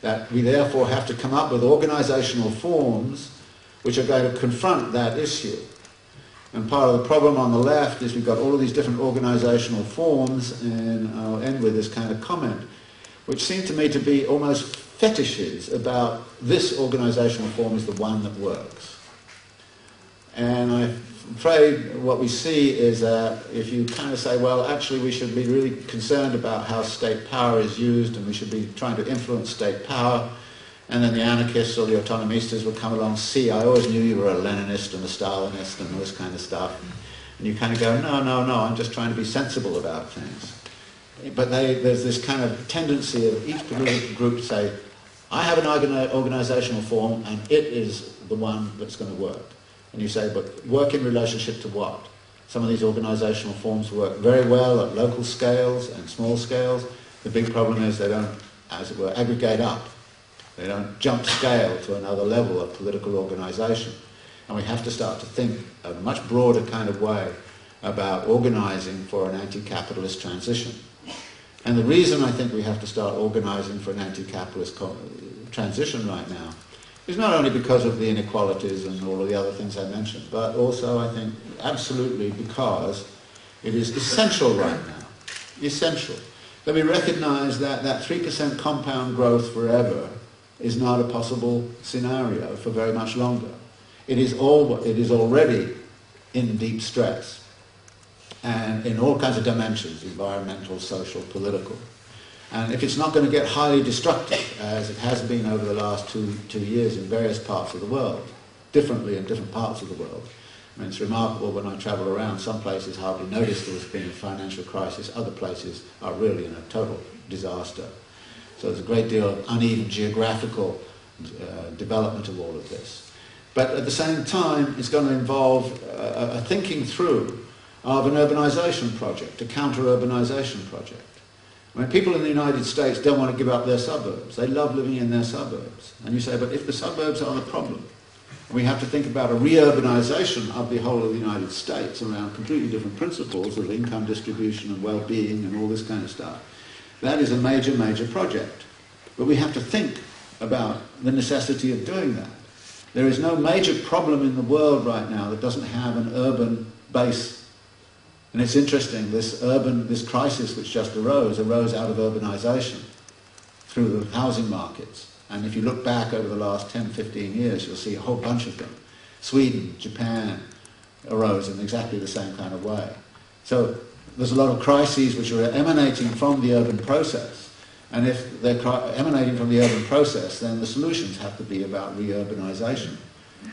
that we therefore have to come up with organizational forms which are going to confront that issue. And part of the problem on the left is we've got all of these different organizational forms, and I'll end with this kind of comment, which seem to me to be almost fetishes about this organizational form is the one that works. And I'm afraid what we see is that if you kind of say, well, actually we should be really concerned about how state power is used and we should be trying to influence state power, and then the anarchists or the autonomistas would come along, see, I always knew you were a Leninist and a Stalinist and all this kind of stuff. And you kind of go, no, no, no, I'm just trying to be sensible about things. But there's this kind of tendency of each political group to say, I have an organizational form and it is the one that's going to work. And you say, but work in relationship to what? Some of these organizational forms work very well at local scales and small scales. The big problem is they don't, as it were, aggregate up. They don't jump scale to another level of political organisation. And we have to start to think in a much broader kind of way about organising for an anti-capitalist transition. And the reason I think we have to start organising for an anti-capitalist transition right now is not only because of the inequalities and all of the other things I mentioned, but also I think absolutely because it is essential right now. Essential. That we recognise that 3% compound growth forever is not a possible scenario for very much longer. It is already in deep stress, and in all kinds of dimensions, environmental, social, political. And if it's not going to get highly destructive, as it has been over the last two years in various parts of the world, differently in different parts of the world. I mean, it's remarkable when I travel around, some places hardly notice there's been a financial crisis, other places are really in a total disaster. So there's a great deal of uneven geographical development of all of this. But at the same time, it's going to involve a thinking through of an urbanisation project, a counter-urbanisation project. I mean, people in the United States don't want to give up their suburbs. They love living in their suburbs. And you say, but if the suburbs are the problem, we have to think about a re-urbanisation of the whole of the United States around completely different principles of income distribution and well-being and all this kind of stuff. That is a major, major project. But we have to think about the necessity of doing that. There is no major problem in the world right now that doesn't have an urban base. And it's interesting, this crisis which just arose out of urbanisation through the housing markets. And if you look back over the last 10, 15 years, you'll see a whole bunch of them. Sweden, Japan arose in exactly the same kind of way. So there's a lot of crises which are emanating from the urban process. And if they're emanating from the urban process, then the solutions have to be about re-urbanisation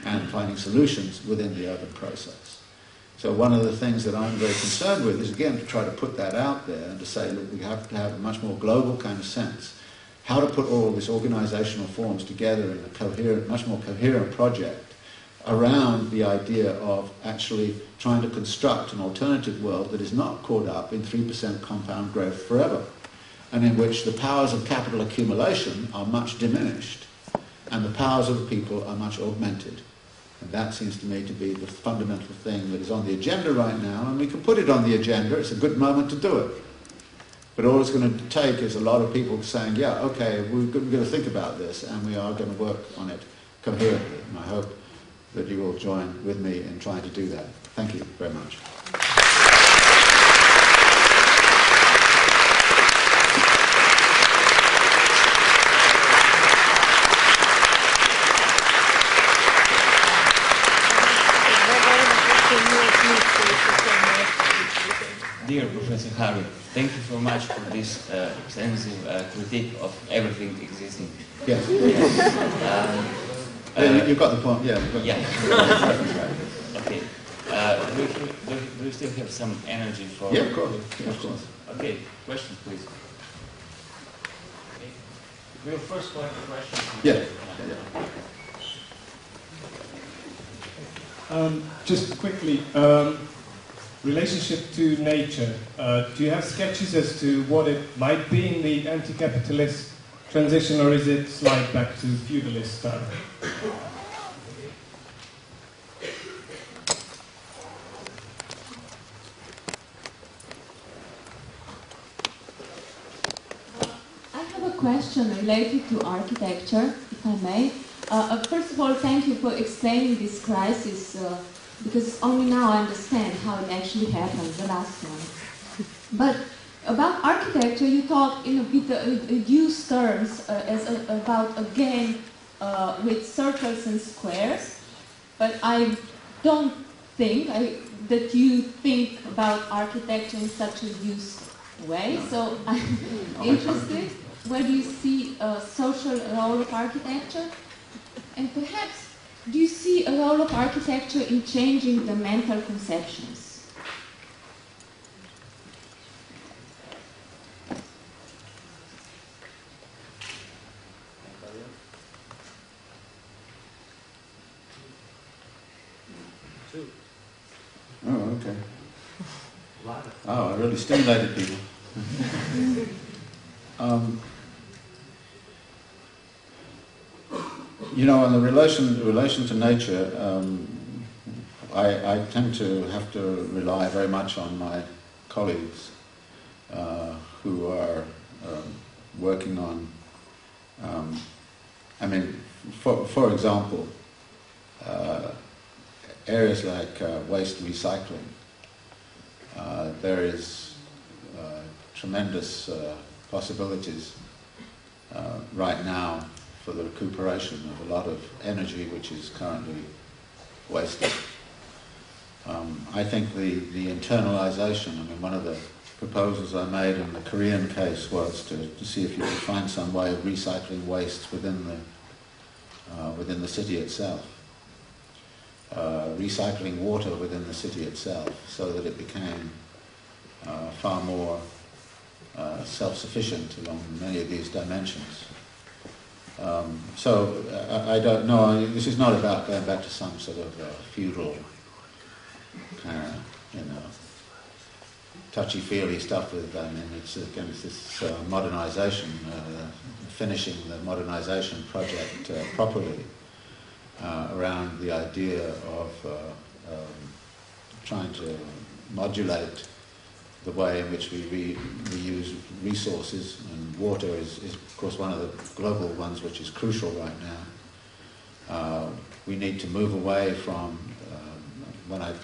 and finding solutions within the urban process. So one of the things that I'm very concerned with is, again, to try to put that out there and to say, look, we have to have a much more global kind of sense. How to put all of these organisational forms together in a coherent, much more coherent project around the idea of actually trying to construct an alternative world that is not caught up in 3% compound growth forever, and in which the powers of capital accumulation are much diminished and the powers of the people are much augmented. And that seems to me to be the fundamental thing that is on the agenda right now, and we can put it on the agenda. It's a good moment to do it. But all it's going to take is a lot of people saying, yeah, okay, we're going to think about this, and we are going to work on it coherently. And I hope that you will join with me in trying to do that. Thank you very much. Dear Professor Harvey, thank you so much for this extensive critique of everything existing. Yes. You've got the point, yeah. Yeah. Okay. Do you still have some energy for... Yeah, of course. Yeah, of course. Okay, questions, please. We'll first collect the questions. Yeah. Just quickly, relationship to nature. Do you have sketches as to what it might be in the anti-capitalist transition, or is it slide back to feudalist time? I have a question related to architecture, if I may. First of all, thank you for explaining this crisis, because only now I understand how it actually happened, the last one. But about architecture, you talk in a bit used terms about a game with circles and squares, but I don't think that you think about architecture in such a used way. So I'm interested, where do you see a social role of architecture? And perhaps, do you see a role of architecture in changing the mental conceptions? Oh, okay. Oh, I really stimulated people. You know, in the relation to nature, I tend to have to rely very much on my colleagues who are working on, I mean, for example, areas like waste recycling. There is tremendous possibilities right now for the recuperation of a lot of energy which is currently wasted. I think the internalization, I mean, one of the proposals I made in the Korean case was to see if you could find some way of recycling wastes within the city itself. Recycling water within the city itself, so that it became far more self-sufficient along many of these dimensions. So I don't know, this is not about going back to some sort of feudal kind of, you know, touchy-feely stuff with, I mean, it's this modernization, finishing the modernization project properly. Around the idea of trying to modulate the way in which we use resources, and water is of course one of the global ones which is crucial right now. We need to move away from, when I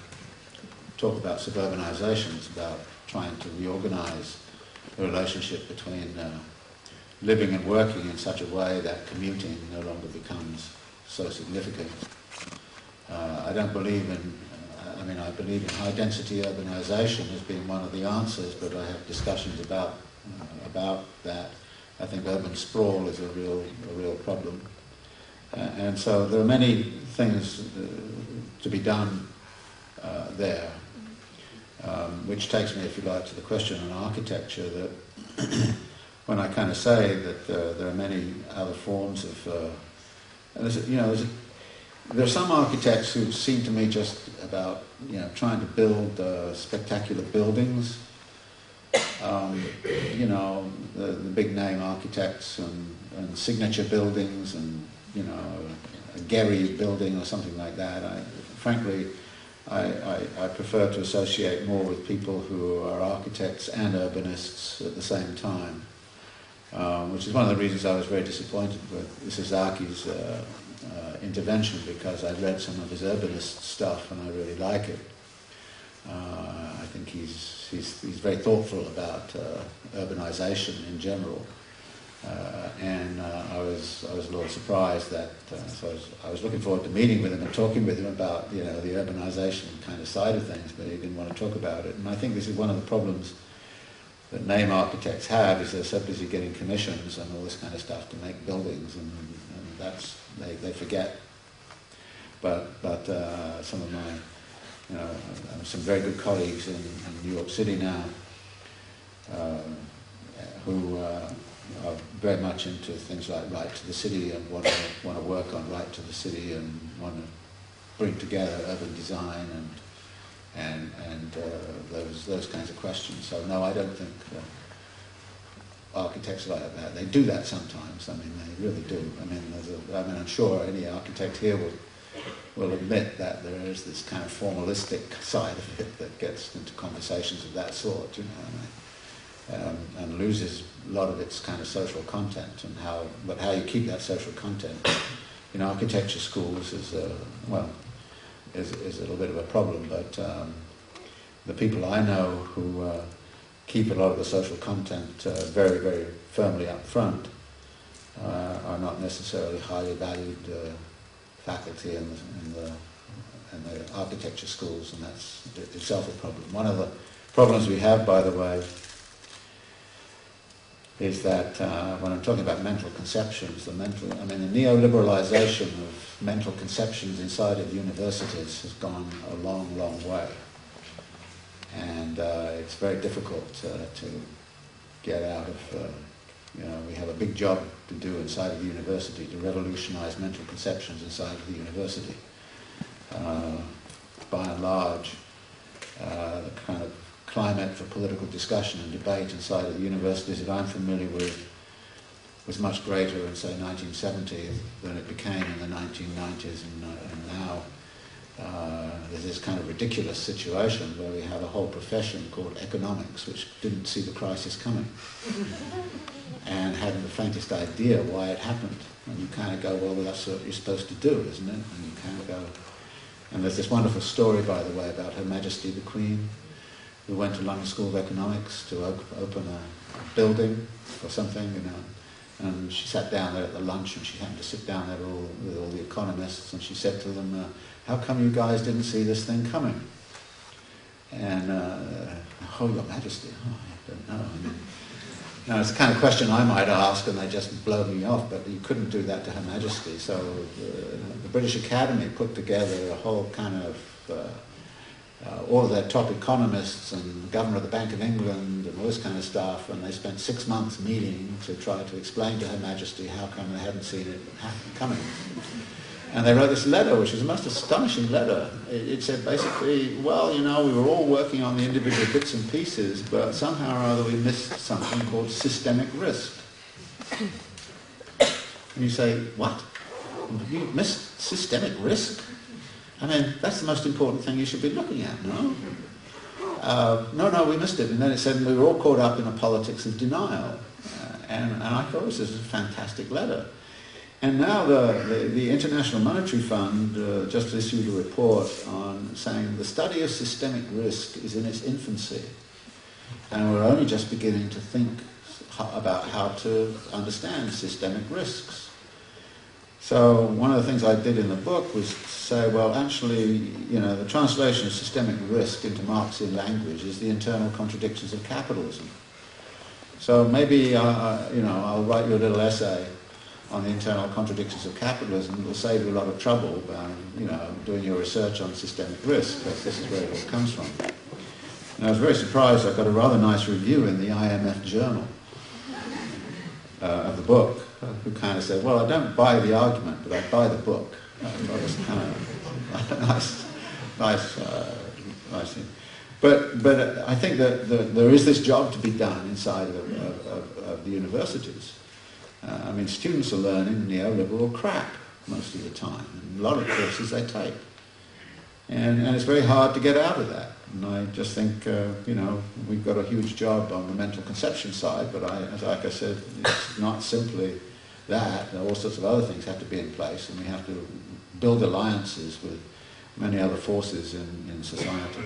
talk about suburbanization, it's about trying to reorganize the relationship between living and working in such a way that commuting no longer becomes so significant. I don't believe in, I believe in high density urbanization as being one of the answers, but I have discussions about that. I think urban sprawl is a real problem. And so there are many things to be done there, which takes me, if you like, to the question on architecture, that when I kind of say that there are many other forms of there are some architects who seem to me just about, trying to build spectacular buildings. The big name architects and signature buildings, and a Gehry building or something like that. Frankly, I prefer to associate more with people who are architects and urbanists at the same time. Which is one of the reasons I was very disappointed with Isazaki's intervention, because I read some of his urbanist stuff and I really like it. I think he's very thoughtful about urbanization in general, and I was a little surprised that. So I was looking forward to meeting with him and talking with him about the urbanization kind of side of things, but he didn't want to talk about it. And I think this is one of the problems that name architects have, is they're so busy getting commissions and all this kind of stuff to make buildings, and that's they forget. But some of my some very good colleagues in New York City now who are very much into things like right to the city, and want to work on right to the city, and want to bring together urban design and those kinds of questions. So no, I don't think architects like that. They do that sometimes. I mean, they really do. I mean, I'm sure any architect here will admit that there is this kind of formalistic side of it that gets into conversations of that sort, and loses a lot of its kind of social content and how you keep that social content in architecture schools is a little bit of a problem. But the people I know who keep a lot of the social content very, very firmly up front are not necessarily highly valued faculty in the architecture schools, and that's itself a problem. One of the problems we have, by the way, is that when I'm talking about mental conceptions, the neoliberalization of mental conceptions inside of universities has gone a long, long way. And it's very difficult to get out of, we have a big job to do inside of the university to revolutionize mental conceptions inside of the university. By and large, the kind of climate for political discussion and debate inside of the universities that I'm familiar with was much greater in, say, 1970 than it became in the 1990s, and now there's this kind of ridiculous situation where we have a whole profession called economics which didn't see the crisis coming and hadn't the faintest idea why it happened. And you kind of go, well, that's what you're supposed to do, isn't it? And you kind of go... And there's this wonderful story, by the way, about Her Majesty the Queen, who went to London School of Economics to open a building or something, and she sat down there at the lunch, and she happened to sit down there with all the economists, and she said to them, how come you guys didn't see this thing coming? And, oh, Your Majesty, I don't know. Now, it's the kind of question I might ask, and they just blow me off, but you couldn't do that to Her Majesty. So the British Academy put together a whole kind of, all of their top economists and the Governor of the Bank of England and all this kind of stuff, and they spent 6 months meeting to try to explain to Her Majesty how come they hadn't seen it coming. And they wrote this letter, which was the most astonishing letter. It said basically, well, we were all working on the individual bits and pieces, but somehow or other we missed something called systemic risk. And you say, what? You missed systemic risk? I mean, that's the most important thing you should be looking at, no? No, we missed it. And then it said we were all caught up in a politics of denial. And I thought this is a fantastic letter. And now the International Monetary Fund just issued a report on saying the study of systemic risk is in its infancy, and we're only just beginning to think about how to understand systemic risks. So one of the things I did in the book was say, well, actually, the translation of systemic risk into Marxian language is the internal contradictions of capitalism. So maybe, I'll write you a little essay on the internal contradictions of capitalism. It will save you a lot of trouble by, doing your research on systemic risk, because this is where it all comes from. And I was very surprised. I got a rather nice review in the IMF journal of the book, who kind of said, well, I don't buy the argument, but I buy the book. That was kind of a nice thing. But I think that there is this job to be done inside of the universities. Students are learning neoliberal crap most of the time, and a lot of courses they take. And it's very hard to get out of that. And I just think, we've got a huge job on the mental conception side, but like I said, it's not simply that. All sorts of other things have to be in place, and we have to build alliances with many other forces in society.